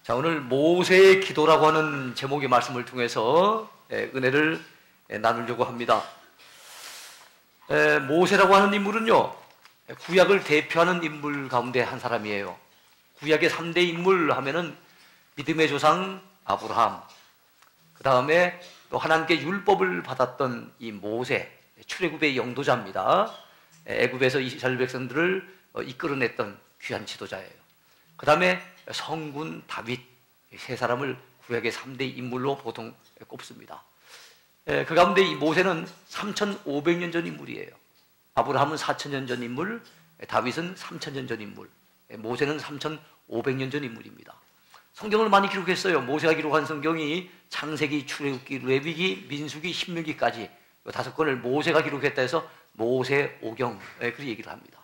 자, 오늘 모세의 기도라고 하는 제목의 말씀을 통해서 은혜를 나누려고 합니다. 모세라고 하는 인물은요, 구약을 대표하는 인물 가운데 한 사람이에요. 구약의 3대 인물 하면은 믿음의 조상 아브라함, 그 다음에 또 하나님께 율법을 받았던 이 모세, 출애굽의 영도자입니다. 애굽에서 이스라엘 백성들을 이끌어냈던 귀한 지도자예요. 그 다음에 성군 다윗, 세 사람을 구약의 3대 인물로 보통 꼽습니다. 그 가운데 이 모세는 3,500년 전 인물이에요. 아브라함은 4,000년 전 인물, 다윗은 3,000년 전 인물, 모세는 3,500년 전 인물입니다. 성경을 많이 기록했어요. 모세가 기록한 성경이 창세기, 출애굽기, 레위기, 민수기, 신명기까지 5권을 모세가 기록했다 해서 모세오경, 그렇게 얘기를 합니다.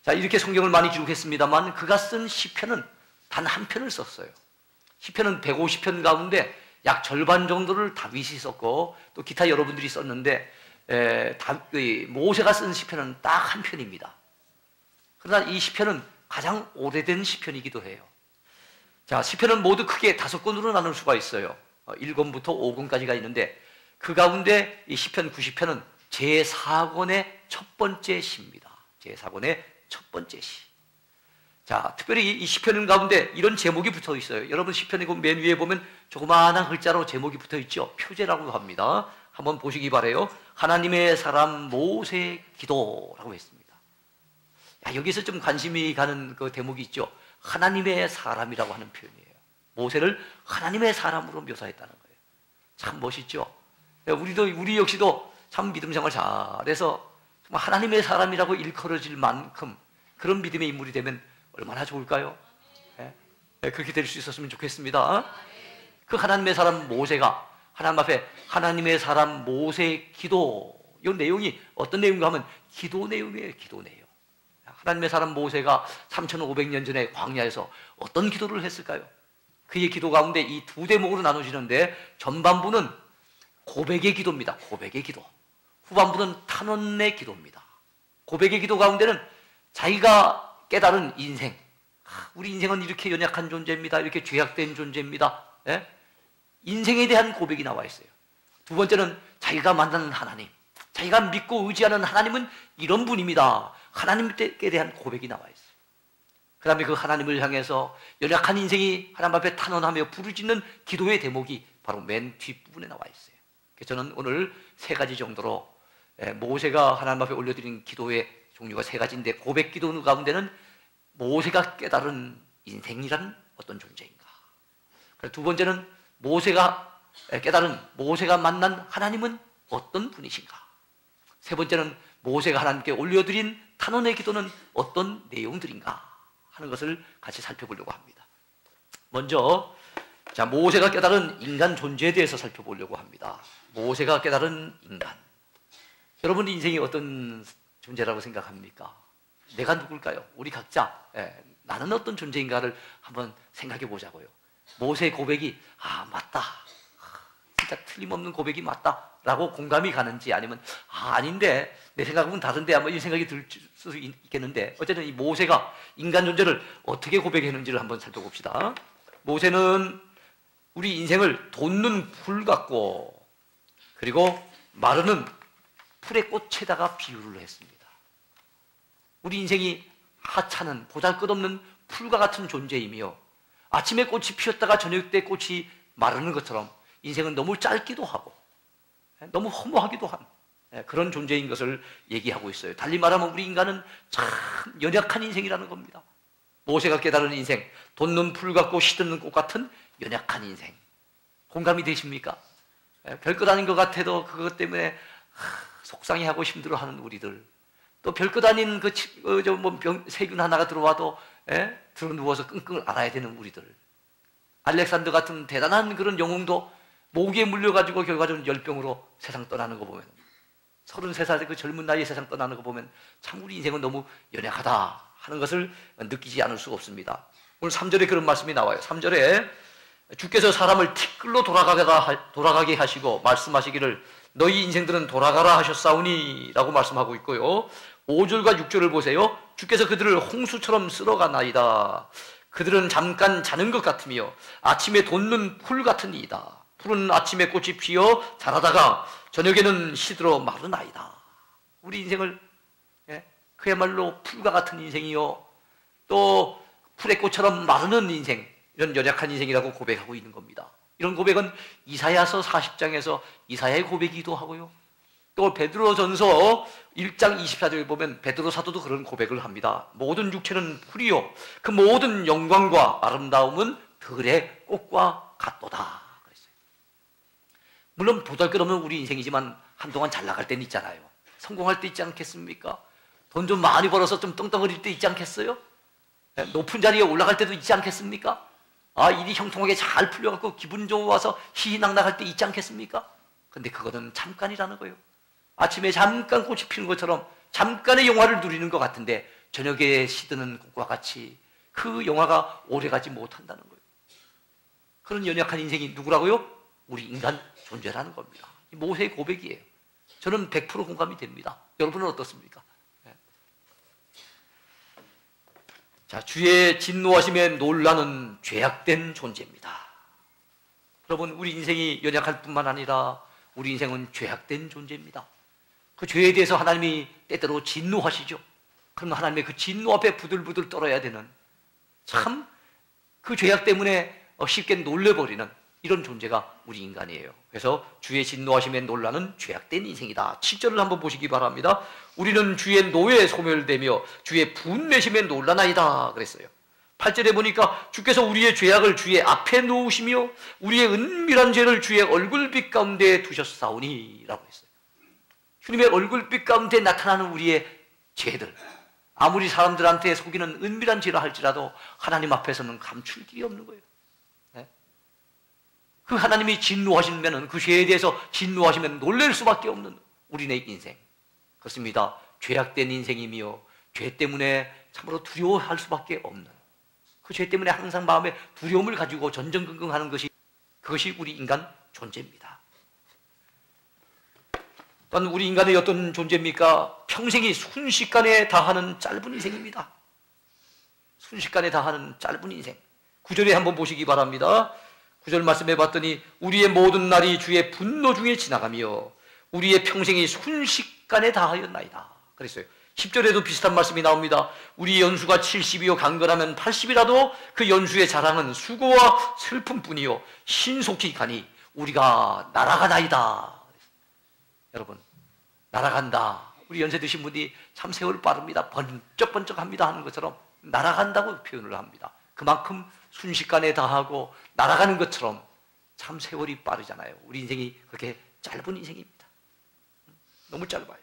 자, 이렇게 성경을 많이 기록했습니다만 그가 쓴 시편은 단 한 편을 썼어요. 시편은 150편 가운데 약 절반 정도를 다윗이 썼고 또 기타 여러분들이 썼는데 모세가 쓴 시편은 딱 한 편입니다. 그러나 이 시편은 가장 오래된 시편이기도 해요. 자, 시편은 모두 크게 5권으로 나눌 수가 있어요. 1권부터 5권까지가 있는데 그 가운데 이 시편 90편은 제4권의 첫 번째 시입니다. 제4권의 첫 번째 시. 자, 특별히 이 시편 가운데 이런 제목이 붙어 있어요. 여러분 시편의 맨 위에 보면 조그마한 글자로 제목이 붙어 있죠. 표제라고 합니다. 한번 보시기 바라요. 하나님의 사람 모세 기도라고 했습니다. 야, 여기서 좀 관심이 가는 그 대목이 있죠. 하나님의 사람이라고 하는 표현이에요. 모세를 하나님의 사람으로 묘사했다는 거예요. 참 멋있죠. 우리 역시도 참 믿음 생활 잘해서 정말 하나님의 사람이라고 일컬어질 만큼 그런 믿음의 인물이 되면 얼마나 좋을까요? 그렇게 될 수 있었으면 좋겠습니다. 그 하나님의 사람 모세가 하나님 앞에 하나님의 사람 모세 기도, 이 내용이 어떤 내용인가 하면 기도 내용이에요. 기도 내용. 하나님의 사람 모세가 3,500년 전에 광야에서 어떤 기도를 했을까요? 그의 기도 가운데 이 두 대목으로 나눠지는데 전반부는 고백의 기도입니다. 고백의 기도. 후반부는 탄원의 기도입니다. 고백의 기도 가운데는 자기가 깨달은 인생, 우리 인생은 이렇게 연약한 존재입니다. 이렇게 죄악된 존재입니다. 인생에 대한 고백이 나와 있어요. 두 번째는 자기가 만난 하나님, 자기가 믿고 의지하는 하나님은 이런 분입니다. 하나님께 대한 고백이 나와 있어요. 그 다음에 그 하나님을 향해서 연약한 인생이 하나님 앞에 탄원하며 부르짖는 기도의 대목이 바로 맨 뒷부분에 나와 있어요. 그래서 저는 오늘 3가지 정도로 모세가 하나님 앞에 올려드린 기도의 종류가 3가지인데 고백 기도 가운데는 모세가 깨달은 인생이란 어떤 존재인가, 두 번째는 모세가 깨달은 모세가 만난 하나님은 어떤 분이신가, 세 번째는 모세가 하나님께 올려드린 탄원의 기도는 어떤 내용들인가 하는 것을 같이 살펴보려고 합니다. 먼저 자, 모세가 깨달은 인간 존재에 대해서 살펴보려고 합니다. 모세가 깨달은 인간. 여러분 인생이 어떤 존재라고 생각합니까? 내가 누굴까요? 우리 각자 나는 어떤 존재인가를 한번 생각해 보자고요. 모세의 고백이 맞다, 진짜 틀림없는 고백이 맞다 라고 공감이 가는지, 아니면 아닌데 내 생각은 다른데 아마 이 생각이 들 수 있겠는데, 어쨌든 이 모세가 인간 존재를 어떻게 고백했는지를 한번 살펴봅시다. 모세는 우리 인생을 돋는 풀 같고 그리고 마르는 풀의 꽃에다가 비유를 했습니다. 우리 인생이 하찮은 보잘것없는 풀과 같은 존재이며 아침에 꽃이 피었다가 저녁 때 꽃이 마르는 것처럼 인생은 너무 짧기도 하고 너무 허무하기도 한 그런 존재인 것을 얘기하고 있어요. 달리 말하면 우리 인간은 참 연약한 인생이라는 겁니다. 모세가 깨달은 인생, 돋는 풀 같고 시드는 꽃 같은 연약한 인생. 공감이 되십니까? 별것 아닌 것 같아도 그것 때문에 속상해하고 힘들어하는 우리들, 또 별것 아닌 세균 하나가 들어와도 들어 누워서 끙끙 앓아야 되는 우리들, 알렉산더 같은 대단한 그런 영웅도 모기에 물려가지고 결과적으로 열병으로 세상 떠나는 거 보면, 33살 그 젊은 나이에 세상 떠나는 거 보면 참 우리 인생은 너무 연약하다 하는 것을 느끼지 않을 수가 없습니다. 오늘 3절에 그런 말씀이 나와요. 3절에 주께서 사람을 티끌로 돌아가게 하시고 말씀하시기를 너희 인생들은 돌아가라 하셨사오니 라고 말씀하고 있고요. 5절과 6절을 보세요. 주께서 그들을 홍수처럼 쓸어가나이다. 그들은 잠깐 자는 것 같으며 아침에 돋는 풀 같은 이이다. 풀은 아침에 꽃이 피어 자라다가 저녁에는 시들어 마르나이다. 우리 인생을 그야말로 풀과 같은 인생이요, 또 풀의 꽃처럼 마르는 인생, 이런 연약한 인생이라고 고백하고 있는 겁니다. 이런 고백은 이사야서 40장에서 이사야의 고백이기도 하고요, 또 베드로전서 1장 24절에 보면 베드로 사도도 그런 고백을 합니다. 모든 육체는 풀이요 그 모든 영광과 아름다움은 들의 꽃과 같도다 그랬어요. 물론 보잘것없는 우리 인생이지만 한동안 잘 나갈 때는 있잖아요. 성공할 때 있지 않겠습니까? 돈 좀 많이 벌어서 좀 떵떵거릴 때 있지 않겠어요? 높은 자리에 올라갈 때도 있지 않겠습니까? 일이 형통하게 잘 풀려갖고 기분 좋아서 희희낙낙할 때 있지 않겠습니까? 근데 그거는 잠깐이라는 거예요. 아침에 잠깐 꽃이 피는 것처럼 잠깐의 영화를 누리는 것 같은데 저녁에 시드는 꽃과 같이 그 영화가 오래가지 못한다는 거예요. 그런 연약한 인생이 누구라고요? 우리 인간 존재라는 겁니다. 모세의 고백이에요. 저는 100% 공감이 됩니다. 여러분은 어떻습니까? 자, 주의 진노하심에 놀라는 죄악된 존재입니다. 여러분, 우리 인생이 연약할 뿐만 아니라 우리 인생은 죄악된 존재입니다. 그 죄에 대해서 하나님이 때때로 진노하시죠. 그럼 하나님의 그 진노 앞에 부들부들 떨어야 되는, 참 그 죄악 때문에 쉽게 놀래버리는 이런 존재가 우리 인간이에요. 그래서 주의 진노하심에 놀라는 죄악된 인생이다. 7절을 한번 보시기 바랍니다. 우리는 주의 노에 소멸되며 주의 분내심에 놀라나이다 그랬어요. 8절에 보니까 주께서 우리의 죄악을 주의 앞에 놓으시며 우리의 은밀한 죄를 주의 얼굴빛 가운데 두셨사오니 라고 했어요. 주님의 얼굴빛 가운데 나타나는 우리의 죄들, 아무리 사람들한테 속이는 은밀한 죄라 할지라도 하나님 앞에서는 감출 길이 없는 거예요. 그 하나님이 진노하시면, 그 죄에 대해서 진노하시면 놀랄 수밖에 없는 우리네 인생, 그렇습니다. 죄악된 인생이며 죄 때문에 참으로 두려워할 수밖에 없는, 그 죄 때문에 항상 마음에 두려움을 가지고 전전긍긍하는 것이, 그것이 우리 인간 존재입니다. 또한 우리 인간의 어떤 존재입니까? 평생이 순식간에 다하는 짧은 인생입니다. 순식간에 다하는 짧은 인생. 9절에 한번 보시기 바랍니다. 9절 말씀해 봤더니 우리의 모든 날이 주의 분노 중에 지나가며 우리의 평생이 순식간에 다하였나이다 그랬어요. 10절에도 비슷한 말씀이 나옵니다. 우리 연수가 70이요 강건하면 80이라도 그 연수의 자랑은 수고와 슬픔뿐이요 신속히 가니 우리가 날아가나이다. 여러분, 날아간다. 우리 연세 드신 분이 참 세월 빠릅니다, 번쩍번쩍합니다 하는 것처럼 날아간다고 표현을 합니다. 그만큼 순식간에 다하고 날아가는 것처럼 참 세월이 빠르잖아요. 우리 인생이 그렇게 짧은 인생입니다. 너무 짧아요.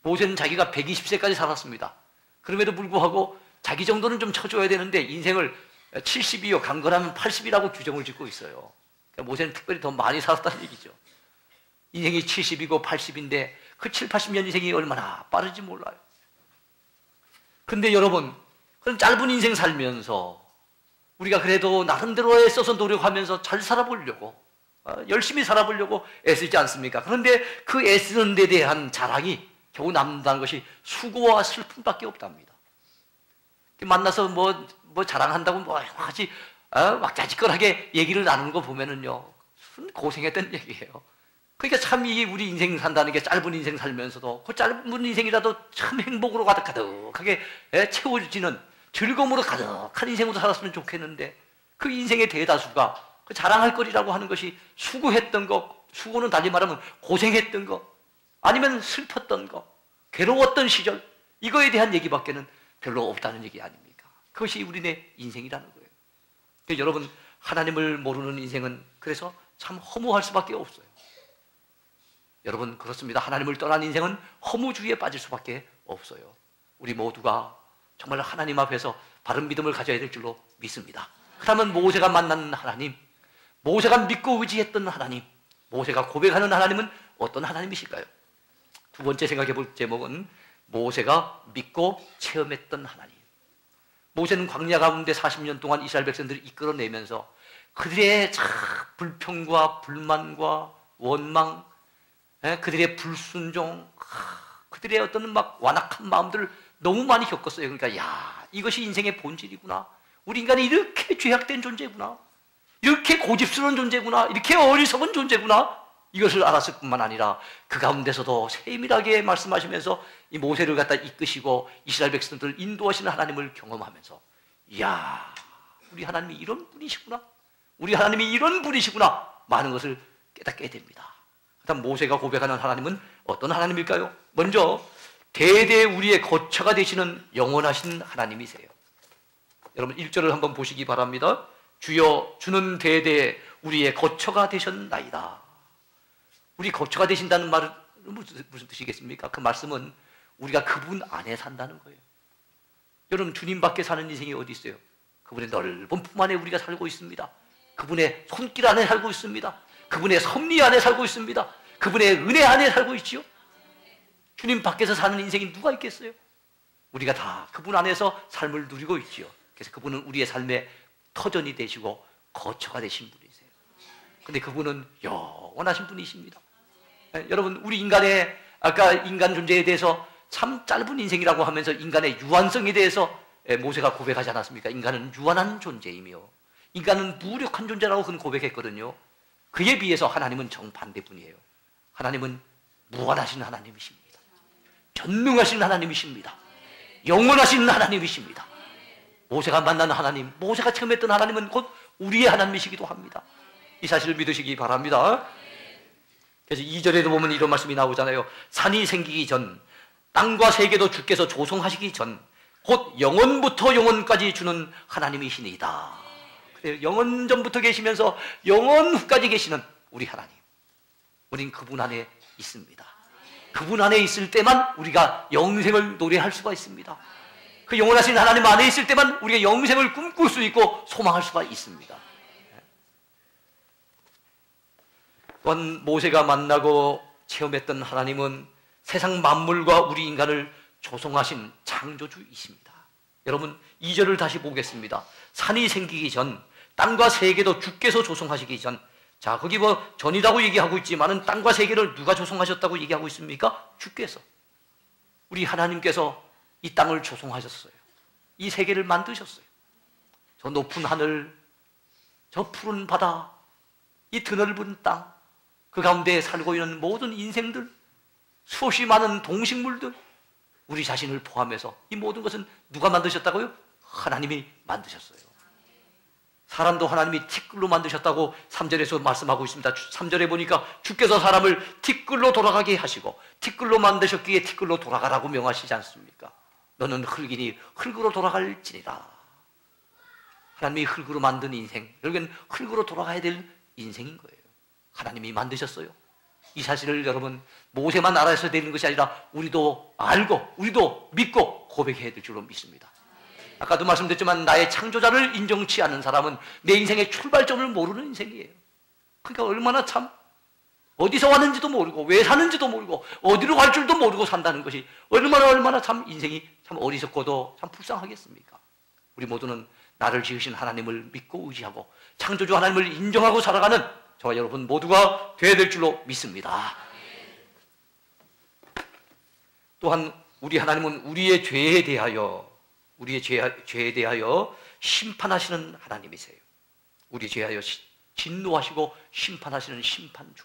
모세는 자기가 120세까지 살았습니다. 그럼에도 불구하고 자기 정도는 좀 쳐줘야 되는데 인생을 70이요 강건하면 80이라고 규정을 짓고 있어요. 그러니까 모세는 특별히 더 많이 살았다는 얘기죠. 인생이 70이고 80인데 그 7, 80년 인생이 얼마나 빠른지 몰라요. 근데 여러분, 그런 짧은 인생 살면서 우리가 그래도 나름대로 애써서 노력하면서 잘 살아보려고, 열심히 살아보려고 애쓰지 않습니까? 그런데 그 애쓰는 데 대한 자랑이 겨우 남는다는 것이 수고와 슬픔밖에 없답니다. 만나서 뭐 자랑한다고 하지, 막 자직거하게 얘기를 나누는 거 보면은요, 고생했던 얘기예요. 그러니까 참 이 우리 인생 산다는 게, 짧은 인생 살면서도 그 짧은 인생이라도 참 행복으로 가득하게 채워지는, 즐거움으로 가득한 인생으로 살았으면 좋겠는데, 그 인생의 대다수가 그 자랑할 거리라고 하는 것이 수고했던 것, 수고는 달리 말하면 고생했던 것, 아니면 슬펐던 것, 괴로웠던 시절, 이거에 대한 얘기밖에는 별로 없다는 얘기 아닙니까? 그것이 우리네 인생이라는 거예요. 그러니까 여러분, 하나님을 모르는 인생은 그래서 참 허무할 수밖에 없어요. 여러분, 그렇습니다. 하나님을 떠난 인생은 허무주의에 빠질 수밖에 없어요. 우리 모두가 정말 하나님 앞에서 바른 믿음을 가져야 될 줄로 믿습니다. 그러면 모세가 만난 하나님, 모세가 믿고 의지했던 하나님, 모세가 고백하는 하나님은 어떤 하나님이실까요? 두 번째 생각해 볼 제목은 모세가 믿고 체험했던 하나님. 모세는 광야 가운데 40년 동안 이스라엘 백성들을 이끌어내면서 그들의 불평과 불만과 원망, 그들의 불순종, 그들의 어떤 막 완악한 마음들을 너무 많이 겪었어요. 그러니까 야, 이것이 인생의 본질이구나. 우리 인간이 이렇게 죄악된 존재구나. 이렇게 고집스러운 존재구나. 이렇게 어리석은 존재구나. 이것을 알았을 뿐만 아니라 그 가운데서도 세밀하게 말씀하시면서 이 모세를 갖다 이끄시고 이스라엘 백성들을 인도하시는 하나님을 경험하면서 이야, 우리 하나님이 이런 분이시구나. 우리 하나님이 이런 분이시구나. 많은 것을 깨닫게 됩니다. 그다음 모세가 고백하는 하나님은 어떤 하나님일까요? 먼저 대대 우리의 거처가 되시는 영원하신 하나님이세요. 여러분 1절을 한번 보시기 바랍니다. 주여 주는 대대 우리의 거처가 되셨나이다. 우리 거처가 되신다는 말은 무슨 뜻이겠습니까? 그 말씀은 우리가 그분 안에 산다는 거예요. 여러분 주님 밖에 사는 인생이 어디 있어요? 그분의 넓은 품 안에 우리가 살고 있습니다. 그분의 손길 안에 살고 있습니다. 그분의 섭리 안에 살고 있습니다. 그분의 은혜 안에 살고 있지요. 주님 밖에서 사는 인생이 누가 있겠어요? 우리가 다 그분 안에서 삶을 누리고 있지요. 그래서 그분은 우리의 삶의 터전이 되시고 거처가 되신 분이세요. 근데 그분은 영원하신 분이십니다. 여러분 우리 인간의 아까 인간 존재에 대해서 참 짧은 인생이라고 하면서 인간의 유한성에 대해서 모세가 고백하지 않았습니까? 인간은 유한한 존재이며 인간은 무력한 존재라고 그는 고백했거든요. 그에 비해서 하나님은 정반대분이에요. 하나님은 무한하신 하나님이십니다. 전능하신 하나님이십니다. 영원하신 하나님이십니다. 모세가 만난 하나님, 모세가 처음 했던 하나님은 곧 우리의 하나님이시기도 합니다. 이 사실을 믿으시기 바랍니다. 그래서 2절에도 보면 이런 말씀이 나오잖아요. 산이 생기기 전, 땅과 세계도 주께서 조성하시기 전, 곧 영원부터 영원까지 주는 하나님이시니이다. 그래요. 영원 전부터 계시면서 영원 후까지 계시는 우리 하나님. 우린 그분 안에 있습니다. 그분 안에 있을 때만 우리가 영생을 노래할 수가 있습니다. 그 영원하신 하나님 안에 있을 때만 우리가 영생을 꿈꿀 수 있고 소망할 수가 있습니다. 또한 모세가 만나고 체험했던 하나님은 세상 만물과 우리 인간을 조성하신 창조주이십니다. 여러분 2절을 다시 보겠습니다. 산이 생기기 전, 땅과 세계도 주께서 조성하시기 전. 자, 거기 뭐 전이라고 얘기하고 있지만은 땅과 세계를 누가 조성하셨다고 얘기하고 있습니까? 주께서. 우리 하나님께서 이 땅을 조성하셨어요. 이 세계를 만드셨어요. 저 높은 하늘, 저 푸른 바다, 이 드넓은 땅, 그 가운데 살고 있는 모든 인생들, 수없이 많은 동식물들, 우리 자신을 포함해서 이 모든 것은 누가 만드셨다고요? 하나님이 만드셨어요. 사람도 하나님이 티끌로 만드셨다고 3절에서 말씀하고 있습니다. 3절에 보니까 주께서 사람을 티끌로 돌아가게 하시고 티끌로 만드셨기에 티끌로 돌아가라고 명하시지 않습니까? 너는 흙이니 흙으로 돌아갈지니라. 하나님이 흙으로 만든 인생, 결국엔 흙으로 돌아가야 될 인생인 거예요. 하나님이 만드셨어요. 이 사실을 여러분 모세만 알아서 되는 것이 아니라 우리도 알고 우리도 믿고 고백해야 될 줄로 믿습니다. 아까도 말씀드렸지만 나의 창조자를 인정치 않는 사람은 내 인생의 출발점을 모르는 인생이에요. 그러니까 얼마나 참 어디서 왔는지도 모르고 왜 사는지도 모르고 어디로 갈 줄도 모르고 산다는 것이 얼마나 참 인생이 참 어리석고도 참 불쌍하겠습니까? 우리 모두는 나를 지으신 하나님을 믿고 의지하고 창조주 하나님을 인정하고 살아가는 저와 여러분 모두가 되어야 될 줄로 믿습니다. 또한 우리 하나님은 우리의 죄에 대하여 심판하시는 하나님이세요. 우리 죄에 대하여 진노하시고 심판하시는 심판주.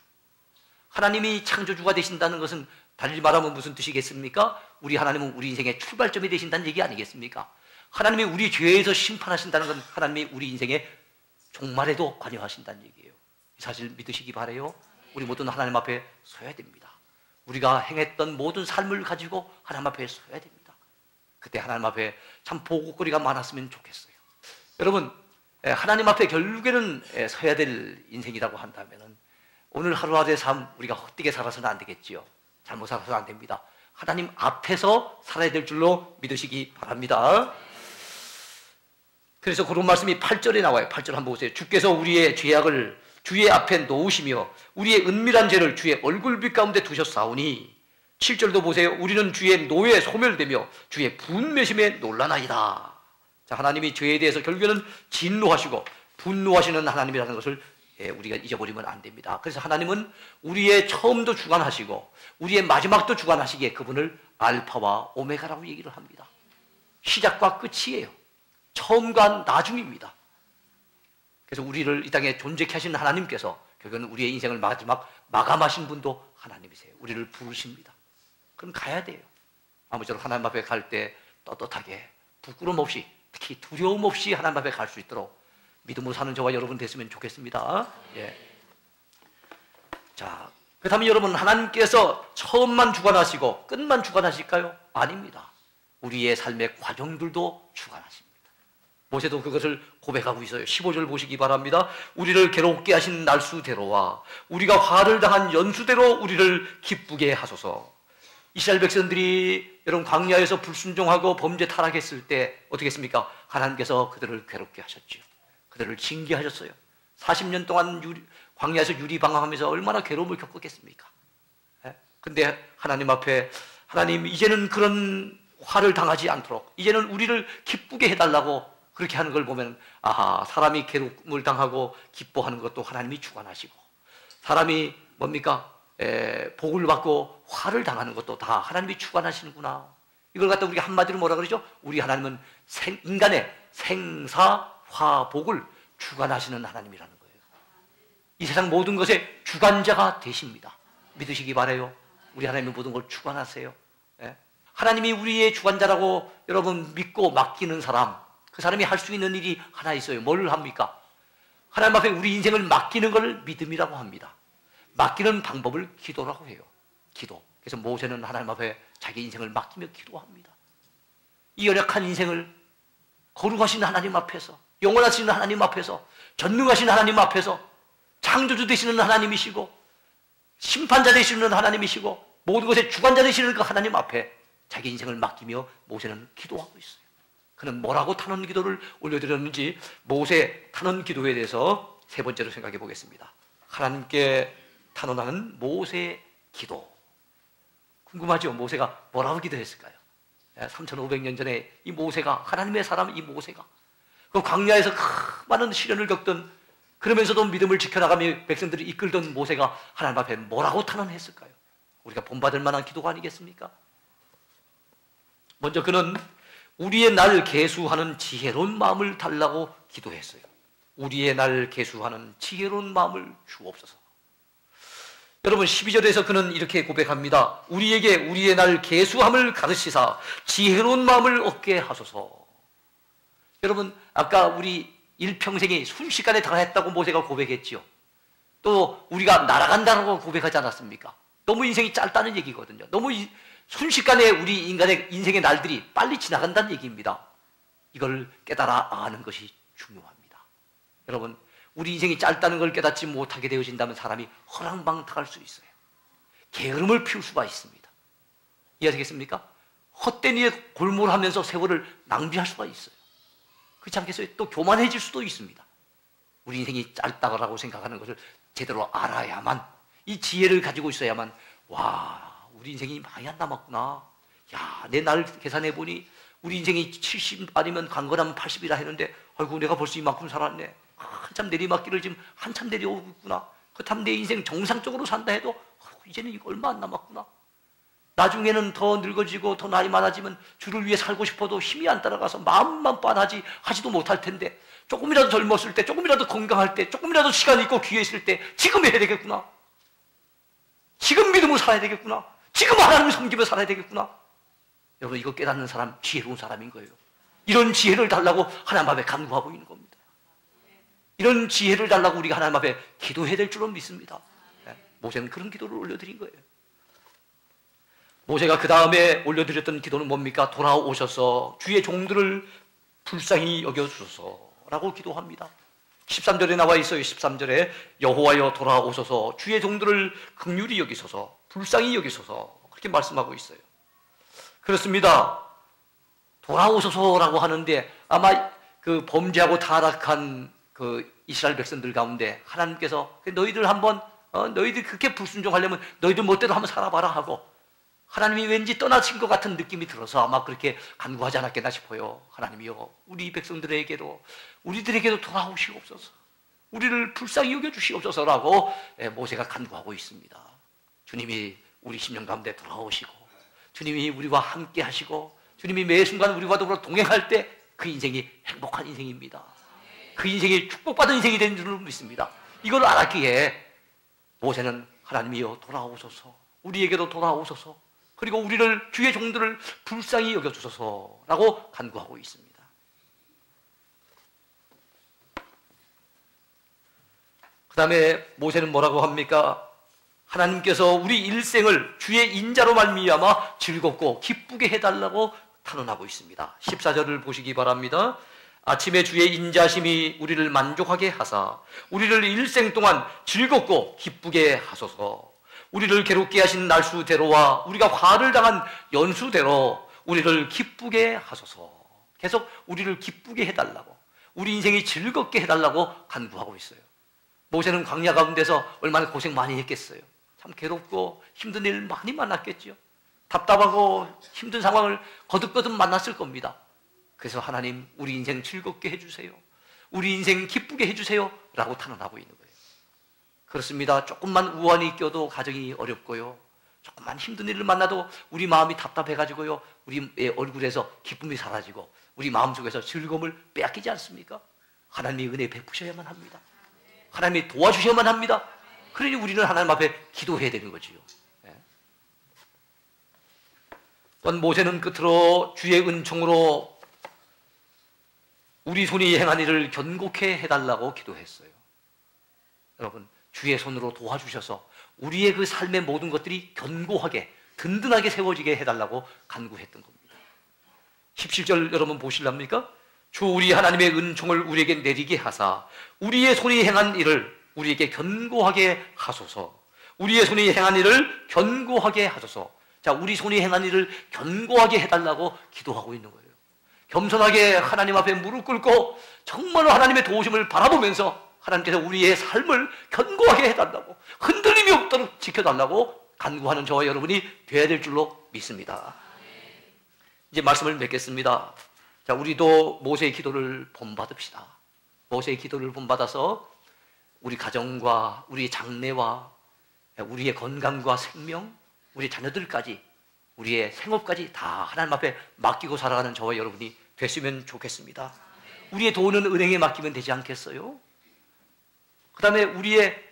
하나님이 창조주가 되신다는 것은 달리 말하면 무슨 뜻이겠습니까? 우리 하나님은 우리 인생의 출발점이 되신다는 얘기 아니겠습니까? 하나님이 우리 죄에서 심판하신다는 건 하나님이 우리 인생의 종말에도 관여하신다는 얘기예요. 이 사실 믿으시기 바라요. 우리 모두는 하나님 앞에 서야 됩니다. 우리가 행했던 모든 삶을 가지고 하나님 앞에 서야 됩니다. 그때 하나님 앞에 참 보고거리가 많았으면 좋겠어요. 여러분 하나님 앞에 결국에는 서야 될 인생이라고 한다면 오늘 하루하루의 삶 우리가 헛되게 살아서는 안 되겠지요. 잘못 살아서는 안 됩니다. 하나님 앞에서 살아야 될 줄로 믿으시기 바랍니다. 그래서 그런 말씀이 8절에 나와요. 8절 한번 보세요. 주께서 우리의 죄악을 주의 앞에 놓으시며 우리의 은밀한 죄를 주의 얼굴빛 가운데 두셨사오니 7절도 보세요. 우리는 주의 노에 소멸되며 주의 분매심에 놀라나이다. 자, 하나님이 죄에 대해서 결국에는 진노하시고 분노하시는 하나님이라는 것을 우리가 잊어버리면 안 됩니다. 그래서 하나님은 우리의 처음도 주관하시고 우리의 마지막도 주관하시기에 그분을 알파와 오메가라고 얘기를 합니다. 시작과 끝이에요. 처음과 나중입니다. 그래서 우리를 이 땅에 존재케 하신 하나님께서 결국은 우리의 인생을 마지막 마감하신 분도 하나님이세요. 우리를 부르십니다. 그럼 가야 돼요. 아무쪼록 하나님 앞에 갈 때 떳떳하게 부끄러움 없이, 특히 두려움 없이 하나님 앞에 갈 수 있도록 믿음으로 사는 저와 여러분 됐으면 좋겠습니다. 예. 자, 그렇다면 여러분, 하나님께서 처음만 주관하시고 끝만 주관하실까요? 아닙니다. 우리의 삶의 과정들도 주관하십니다. 모세도 그것을 고백하고 있어요. 15절 보시기 바랍니다. 우리를 괴롭게 하신 날수대로와 우리가 화를 당한 연수대로 우리를 기쁘게 하소서. 이스라엘 백성들이 여러분 광야에서 불순종하고 범죄 타락했을 때 어떻게 했습니까? 하나님께서 그들을 괴롭게 하셨죠. 그들을 징계하셨어요. 40년 동안 광야에서 유리방황하면서 얼마나 괴로움을 겪었겠습니까? 근데 하나님 앞에, 하나님 이제는 그런 화를 당하지 않도록 이제는 우리를 기쁘게 해달라고 그렇게 하는 걸 보면, 아하, 사람이 괴로움을 당하고 기뻐하는 것도 하나님이 주관하시고, 사람이 뭡니까? 복을 받고 화를 당하는 것도 다 하나님이 주관하시는구나. 이걸 갖다 우리가 한마디로 뭐라 그러죠? 우리 하나님은 인간의 생사화복을 주관하시는 하나님이라는 거예요. 이 세상 모든 것의 주관자가 되십니다. 믿으시기 바라요. 우리 하나님이 모든 걸 주관하세요. 하나님이 우리의 주관자라고 여러분 믿고 맡기는 사람, 그 사람이 할 수 있는 일이 하나 있어요. 뭘 합니까? 하나님 앞에 우리 인생을 맡기는 걸 믿음이라고 합니다. 맡기는 방법을 기도라고 해요. 기도. 그래서 모세는 하나님 앞에 자기 인생을 맡기며 기도합니다. 이 연약한 인생을 거룩하신 하나님 앞에서, 영원하신 하나님 앞에서, 전능하신 하나님 앞에서, 창조주 되시는 하나님이시고 심판자 되시는 하나님이시고 모든 것의 주관자 되시는 그 하나님 앞에 자기 인생을 맡기며 모세는 기도하고 있어요. 그는 뭐라고 탄원 기도를 올려드렸는지 모세 탄원 기도에 대해서 세 번째로 생각해 보겠습니다. 하나님께 탄원하는 모세 기도. 궁금하죠? 모세가 뭐라고 기도했을까요? 3500년 전에 이 모세가, 하나님의 사람 이 모세가 그 광야에서 많은 시련을 겪던, 그러면서도 믿음을 지켜나가며 백성들을 이끌던 모세가 하나님 앞에 뭐라고 탄원했을까요? 우리가 본받을 만한 기도가 아니겠습니까? 먼저 그는 우리의 날 계수하는 지혜로운 마음을 달라고 기도했어요. 우리의 날 계수하는 지혜로운 마음을 주옵소서. 여러분 12절에서 그는 이렇게 고백합니다. 우리에게 우리의 날 계수함을 가르치사 지혜로운 마음을 얻게 하소서. 여러분 아까 우리 일평생이 순식간에 다했다고 모세가 고백했지요. 또 우리가 날아간다고 고백하지 않았습니까? 너무 인생이 짧다는 얘기거든요. 너무 순식간에 우리 인간의 인생의 날들이 빨리 지나간다는 얘기입니다. 이걸 깨달아 아는 것이 중요합니다. 여러분 우리 인생이 짧다는 걸 깨닫지 못하게 되어진다면 사람이 허랑방탕할 수 있어요. 게으름을 피울 수가 있습니다. 이해하시겠습니까? 헛된 일에 골몰하면서 세월을 낭비할 수가 있어요. 그렇지 않겠어요? 또 교만해질 수도 있습니다. 우리 인생이 짧다고 생각하는 것을 제대로 알아야만, 이 지혜를 가지고 있어야만, 와, 우리 인생이 많이 안 남았구나. 야, 내 날 계산해보니 우리 인생이 70 아니면 강건하면 80이라 했는데 아이고 내가 벌써 이만큼 살았네. 한참 내리막길을 지금 한참 내려오고 있구나. 그렇다면 내 인생 정상적으로 산다 해도 이제는 이거 얼마 안 남았구나. 나중에는 더 늙어지고 더 나이 많아지면 주를 위해 살고 싶어도 힘이 안 따라가서 마음만 빤하지 하지도 못할 텐데 조금이라도 젊었을 때, 조금이라도 건강할 때, 조금이라도 시간 있고 기회 있을 때 지금 해야 되겠구나. 지금 믿음으로 살아야 되겠구나. 지금 하나님을 섬기며 살아야 되겠구나. 여러분 이거 깨닫는 사람 지혜로운 사람인 거예요. 이런 지혜를 달라고 하나님 앞에 간구하고 있는 겁니다. 이런 지혜를 달라고 우리가 하나님 앞에 기도해야 될 줄은 믿습니다. 모세는 그런 기도를 올려드린 거예요. 모세가 그 다음에 올려드렸던 기도는 뭡니까? 돌아오셔서 주의 종들을 불쌍히 여겨주소서라고 기도합니다. 13절에 나와 있어요. 13절에 여호와여 돌아오셔서 주의 종들을 긍휼히 여기소서, 불쌍히 여기소서, 그렇게 말씀하고 있어요. 그렇습니다. 돌아오소서라고 하는데 아마 그 범죄하고 타락한 그 이스라엘 백성들 가운데 하나님께서 너희들 한번 너희들 그렇게 불순종하려면 너희들 멋대로 한번 살아봐라 하고 하나님이 왠지 떠나신 것 같은 느낌이 들어서 아마 그렇게 간구하지 않았겠나 싶어요. 하나님이여 우리 백성들에게도 우리들에게도 돌아오시옵소서. 우리를 불쌍히 여겨 주시옵소서라고 모세가 간구하고 있습니다. 주님이 우리 심령 가운데 돌아오시고 주님이 우리와 함께 하시고 주님이 매 순간 우리와 더불어 동행할 때 그 인생이 행복한 인생입니다. 그 인생이 축복받은 인생이 되는 줄을 믿습니다. 이걸 알았기에 모세는 하나님이여 돌아오소서, 우리에게도 돌아오소서, 그리고 우리를 주의 종들을 불쌍히 여겨주소서라고 간구하고 있습니다. 그 다음에 모세는 뭐라고 합니까? 하나님께서 우리 일생을 주의 인자로 말미암아 즐겁고 기쁘게 해달라고 탄원하고 있습니다. 14절을 보시기 바랍니다. 아침에 주의 인자심이 우리를 만족하게 하사 우리를 일생 동안 즐겁고 기쁘게 하소서. 우리를 괴롭게 하신 날수대로와 우리가 화를 당한 연수대로 우리를 기쁘게 하소서. 계속 우리를 기쁘게 해달라고, 우리 인생이 즐겁게 해달라고 간구하고 있어요. 모세는 광야 가운데서 얼마나 고생 많이 했겠어요. 참 괴롭고 힘든 일 많이 만났겠죠. 답답하고 힘든 상황을 거듭거듭 만났을 겁니다. 그래서 하나님, 우리 인생 즐겁게 해주세요, 우리 인생 기쁘게 해주세요 라고 탄원하고 있는 거예요. 그렇습니다. 조금만 우환이 껴도 가정이 어렵고요, 조금만 힘든 일을 만나도 우리 마음이 답답해가지고요, 우리의 얼굴에서 기쁨이 사라지고 우리 마음속에서 즐거움을 빼앗기지 않습니까? 하나님이 은혜 베푸셔야만 합니다. 하나님이 도와주셔야만 합니다. 그러니 우리는 하나님 앞에 기도해야 되는 거지요. 또한 모세는 끝으로 주의 은총으로 우리 손이 행한 일을 견고케 해달라고 기도했어요. 여러분, 주의 손으로 도와주셔서 우리의 그 삶의 모든 것들이 견고하게 든든하게 세워지게 해달라고 간구했던 겁니다. 17절 여러분 보실랍니까? 주 우리 하나님의 은총을 우리에게 내리게 하사 우리의 손이 행한 일을 우리에게 견고하게 하소서. 우리의 손이 행한 일을 견고하게 하소서. 자, 우리 손이 행한 일을 견고하게 해달라고 기도하고 있는 거예요. 겸손하게 하나님 앞에 무릎 꿇고 정말로 하나님의 도우심을 바라보면서 하나님께서 우리의 삶을 견고하게 해달라고, 흔들림이 없도록 지켜달라고 간구하는 저와 여러분이 되어야 될 줄로 믿습니다. 이제 말씀을 맺겠습니다. 자, 우리도 모세의 기도를 본받읍시다. 모세의 기도를 본받아서 우리 가정과 우리 장래와 우리의 건강과 생명, 우리 자녀들까지, 우리의 생업까지 다 하나님 앞에 맡기고 살아가는 저와 여러분이 됐으면 좋겠습니다. 우리의 돈은 은행에 맡기면 되지 않겠어요? 그 다음에 우리의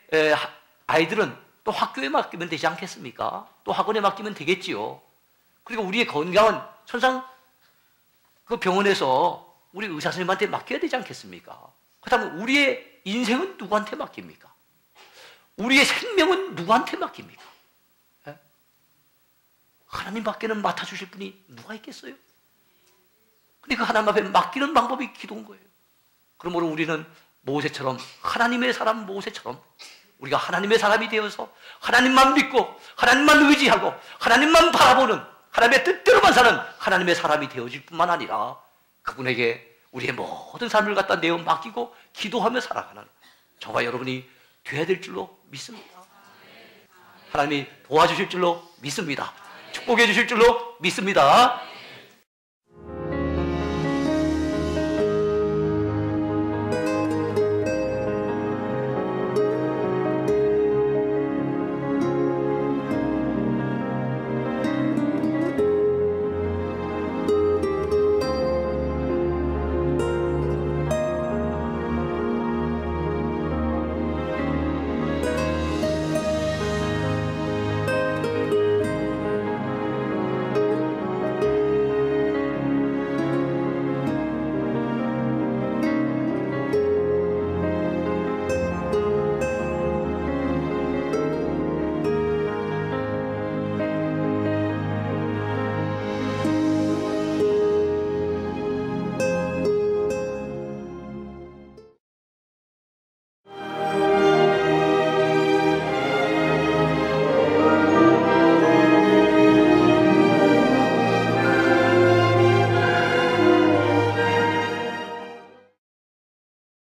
아이들은 또 학교에 맡기면 되지 않겠습니까? 또 학원에 맡기면 되겠지요. 그리고 우리의 건강은 천상 그 병원에서 우리 의사 선생님한테 맡겨야 되지 않겠습니까? 그 다음에 우리의 인생은 누구한테 맡깁니까? 우리의 생명은 누구한테 맡깁니까? 하나님밖에는 맡아주실 분이 누가 있겠어요? 그러니까 하나님 앞에 맡기는 방법이 기도인 거예요. 그러므로 우리는 모세처럼, 하나님의 사람 모세처럼 우리가 하나님의 사람이 되어서 하나님만 믿고 하나님만 의지하고 하나님만 바라보는, 하나님의 뜻대로만 사는 하나님의 사람이 되어질 뿐만 아니라 그분에게 우리의 모든 삶을 갖다 내어 맡기고 기도하며 살아가는 저와 여러분이 되어야 될 줄로 믿습니다. 하나님이 도와주실 줄로 믿습니다. 축복해 주실 줄로 믿습니다.